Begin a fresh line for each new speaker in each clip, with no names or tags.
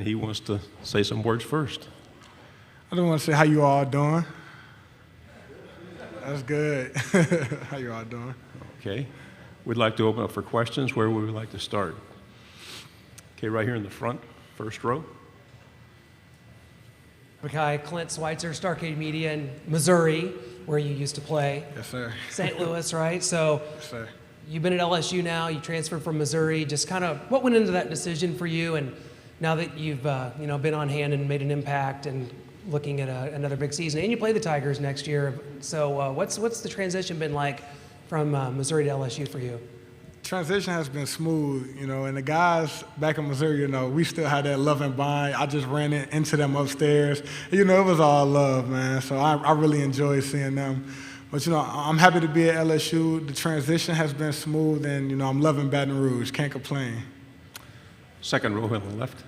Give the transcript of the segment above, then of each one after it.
he wants to say some words first.
I just want to say how you all doing. That's good. How you all doing?
Okay. We'd like to open up for questions. Where would we like to start? Okay, right here in the front, first row.
Mekhi, Clint Schweitzer, Starcade Media in Missouri, where you used to play.
Yes, sir.
St. Louis, right? So
Yes, sir.
you've been at LSU now. You transferred from Missouri. Just kind of what went into that decision for you? And now that you've been on hand and made an impact and looking at another big season, and you play the Tigers next year. So what's the transition been like from Missouri to LSU for you?
Transition has been smooth, and the guys back in Missouri, we still had that love and bond. I just ran into them upstairs. It was all love, man. So I really enjoy seeing them. But, I'm happy to be at LSU. The transition has been smooth, and, I'm loving Baton Rouge. Can't complain.
Second row on the left.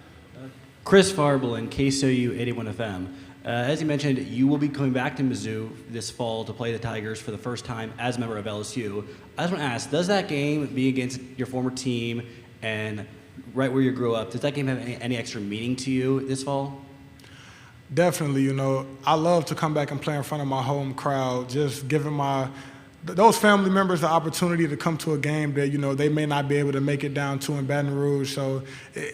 Chris Farble in KSOU 81 FM. As you mentioned, you will be coming back to Mizzou this fall to play the Tigers for the first time as a member of LSU. I just want to ask, does that game being against your former team and right where you grew up, does that game have any extra meaning to you this fall?
Definitely, I love to come back and play in front of my home crowd, just giving those family members the opportunity to come to a game that, they may not be able to make it down to in Baton Rouge. So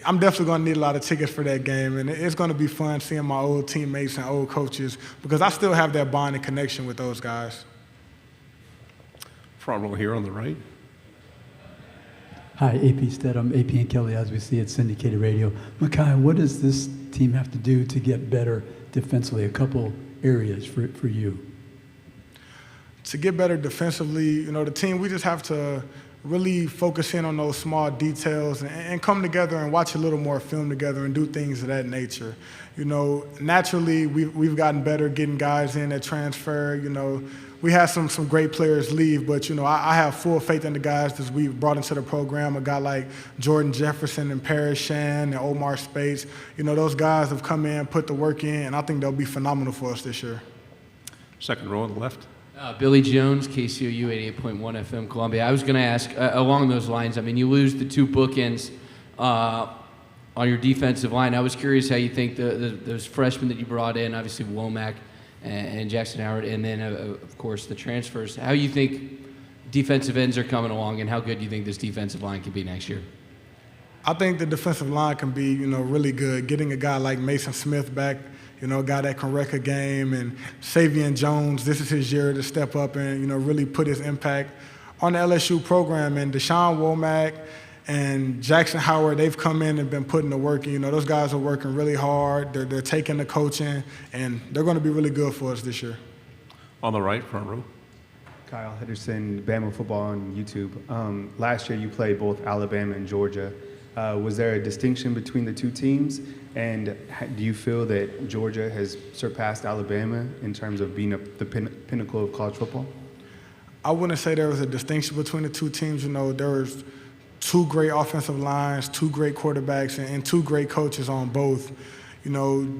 I'm definitely going to need a lot of tickets for that game. And it's going to be fun seeing my old teammates and old coaches because I still have that bond and connection with those guys.
Front row here on the right.
Hi, AP Stedham, AP and Kelly, as we see at syndicated radio. Mekhi, what does this team have to do to get better defensively? A couple areas for you.
To get better defensively, the team, we just have to really focus in on those small details and come together and watch a little more film together and do things of that nature. Naturally, we've gotten better getting guys in that transfer. We had some great players leave, but, I have full faith in the guys that we've brought into the program. A guy like Jordan Jefferson and Paris Shan and Omar Spates. Those guys have come in, put the work in, and I think they'll be phenomenal for us this year.
Second row on the left.
Billy Jones, KCOU 88.1 FM Columbia. I was going to ask, along those lines, you lose the two bookends on your defensive line. I was curious how you think those freshmen that you brought in, obviously Womack and Jackson Howard, and then, of course, the transfers, how you think defensive ends are coming along and how good do you think this defensive line can be next year?
I think the defensive line can be, really good. Getting a guy like Mason Smith back, a guy that can wreck a game, and Savion Jones, this is his year to step up and, really put his impact on the LSU program. And Deshaun Womack and Jackson Howard, they've come in and been putting the work in. Those guys are working really hard. They're taking the coaching, and they're going to be really good for us this year.
On the right, front row.
Kyle Henderson, Bama Football on YouTube. Last year you played both Alabama and Georgia. Was there a distinction between the two teams? And do you feel that Georgia has surpassed Alabama in terms of being the pinnacle of college football?
I wouldn't say there was a distinction between the two teams. There was two great offensive lines, two great quarterbacks, and two great coaches on both.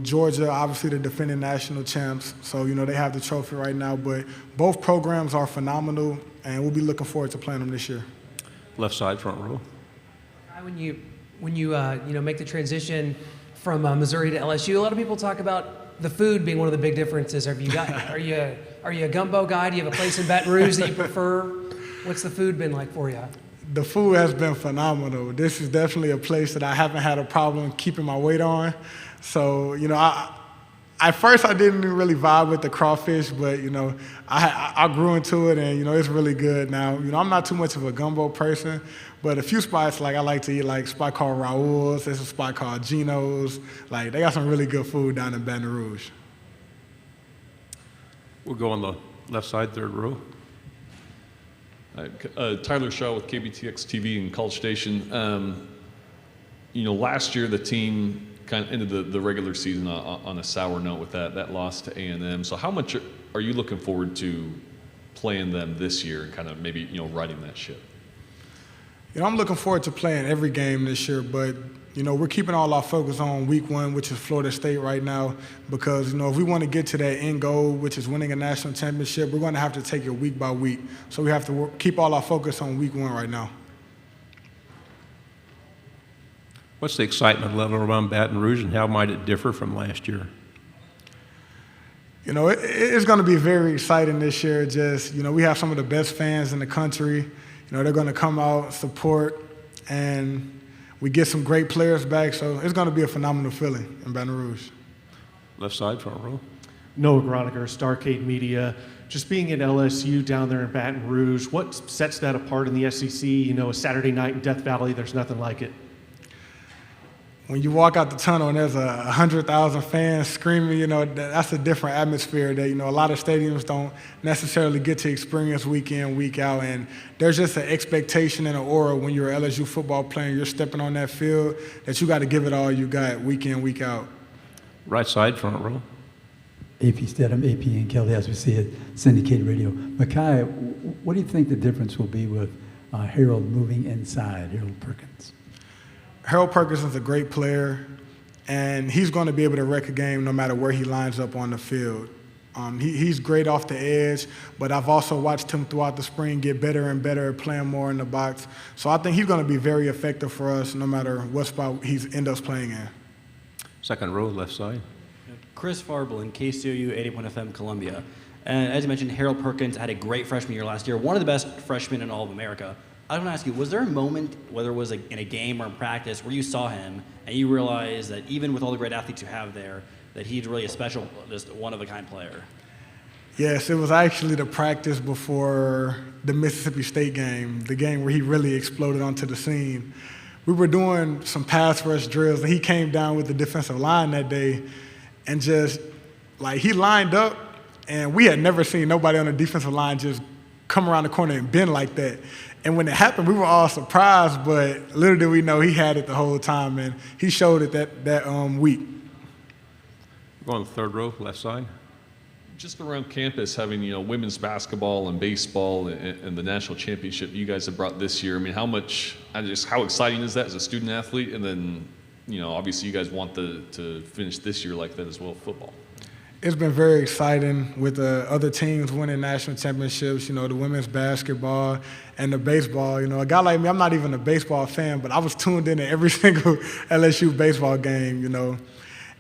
Georgia, obviously the defending national champs, so, they have the trophy right now. But both programs are phenomenal, and we'll be looking forward to playing them this year.
Left side, front row.
When you make the transition from Missouri to LSU, a lot of people talk about the food being one of the big differences. Are you a gumbo guy? Do you have a place in Baton Rouge that you prefer? What's the food been like for you?
The food has been phenomenal. This is definitely a place that I haven't had a problem keeping my weight on. So, at first I didn't really vibe with the crawfish, but, I grew into it and, it's really good now. I'm not too much of a gumbo person, but a few spots, I like to eat, a spot called Raoul's. There's a spot called Gino's. They got some really good food down in Baton Rouge.
We'll go on the left side, third row.
Tyler Shaw with KBTX TV and College Station. Last year the team kind of ended the regular season on a sour note with that loss to A&M. So how much are you looking forward to playing them this year and kind of maybe, riding that ship?
I'm looking forward to playing every game this year, but, we're keeping all our focus on week one, which is Florida State right now, because, if we want to get to that end goal, which is winning a national championship, we're going to have to take it week by week. So we have to keep all our focus on week one right now.
What's the excitement level around Baton Rouge, and how might it differ from last year?
You know, it's going to be very exciting this year. Just, you know, we have some of the best fans in the country. You know, they're going to come out, support, and we get some great players back. So it's going to be a phenomenal feeling in Baton Rouge.
Left side, front row.
Noah Groninger, Starcade Media. Just being at LSU down there in Baton Rouge, what sets that apart in the SEC? You know, a Saturday night in Death Valley, there's nothing like it.
When you walk out the tunnel and there's 100,000 fans screaming, you know, that's a different atmosphere that, you know, a lot of stadiums don't necessarily get to experience week in, week out. And there's just an expectation and an aura when you're an LSU football player and you're stepping on that field that you got to give it all you got week in, week out.
Right side, front row.
AP Stedham, AP and Kelly, as we see it, syndicated radio. Mekhi, what do you think the difference will be with Harold moving inside, Harold Perkins?
Harold Perkins is a great player, and he's going to be able to wreck a game no matter where he lines up on the field. He's great off the edge, but I've also watched him throughout the spring get better and better at playing more in the box. So I think he's going to be very effective for us no matter what spot he ends up playing in.
Second row, left side.
Chris Farble, KCOU 81 FM Columbia. And as you mentioned, Harold Perkins had a great freshman year last year, one of the best freshmen in all of America. I want to ask you, was there a moment, whether it was in a game or in practice, where you saw him and you realized that even with all the great athletes you have there, that he's really a special, just one-of-a-kind player?
Yes, it was actually the practice before the Mississippi State game, the game where he really exploded onto the scene. We were doing some pass rush drills, and he came down with the defensive line that day, and just, like, he lined up, and we had never seen nobody on the defensive line just come around the corner and bend like that. And when it happened, we were all surprised, but little did we know he had it the whole time, and he showed it that week.
Go on the third row, left side.
Just around campus, having women's basketball and baseball and the national championship you guys have brought this year. I mean, how exciting is that as a student athlete? And then, obviously you guys want to finish this year like that as well, football.
It's been very exciting with the other teams winning national championships, the women's basketball and the baseball. A guy like me, I'm not even a baseball fan, but I was tuned in to every single LSU baseball game,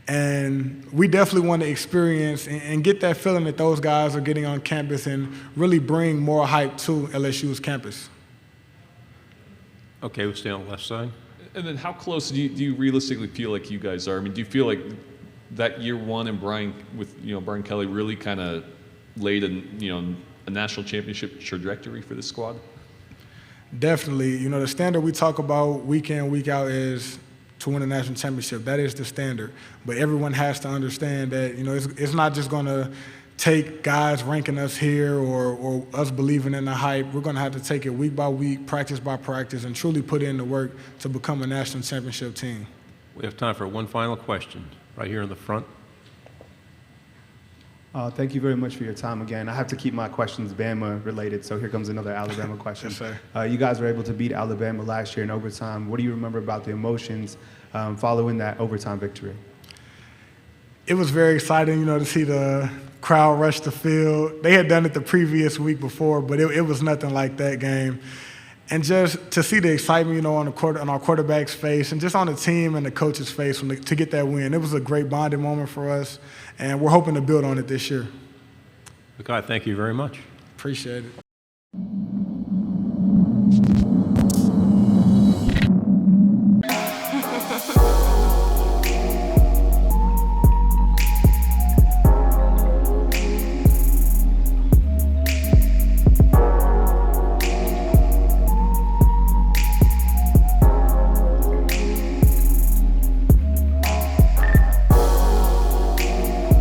And we definitely want to experience and get that feeling that those guys are getting on campus and really bring more hype to LSU's campus.
Okay, we'll stay on the left side.
And then how close do you realistically feel like you guys are? I mean, do you feel like that year one and Brian Kelly really kind of laid a national championship trajectory for the squad?
Definitely. The standard we talk about week in, week out is to win a national championship. That is the standard. But everyone has to understand that, it's not just going to take guys ranking us here or us believing in the hype. We're going to have to take it week by week, practice by practice, and truly put in the work to become a national championship team.
We have time for one final question, right here in the front.
Thank you very much for your time again. I have to keep my questions Bama related, so here comes another Alabama question.
Yes, sir.
You guys were able to beat Alabama last year in overtime. What do you remember about the emotions following that overtime victory?
It was very exciting, to see the crowd rush the field. They had done it the previous week before, but it was nothing like that game. And just to see the excitement, on our quarterback's face and just on the team and the coach's face to get that win. It was a great bonding moment for us, and we're hoping to build on it this year.
Mekhi, thank you very much.
Appreciate it.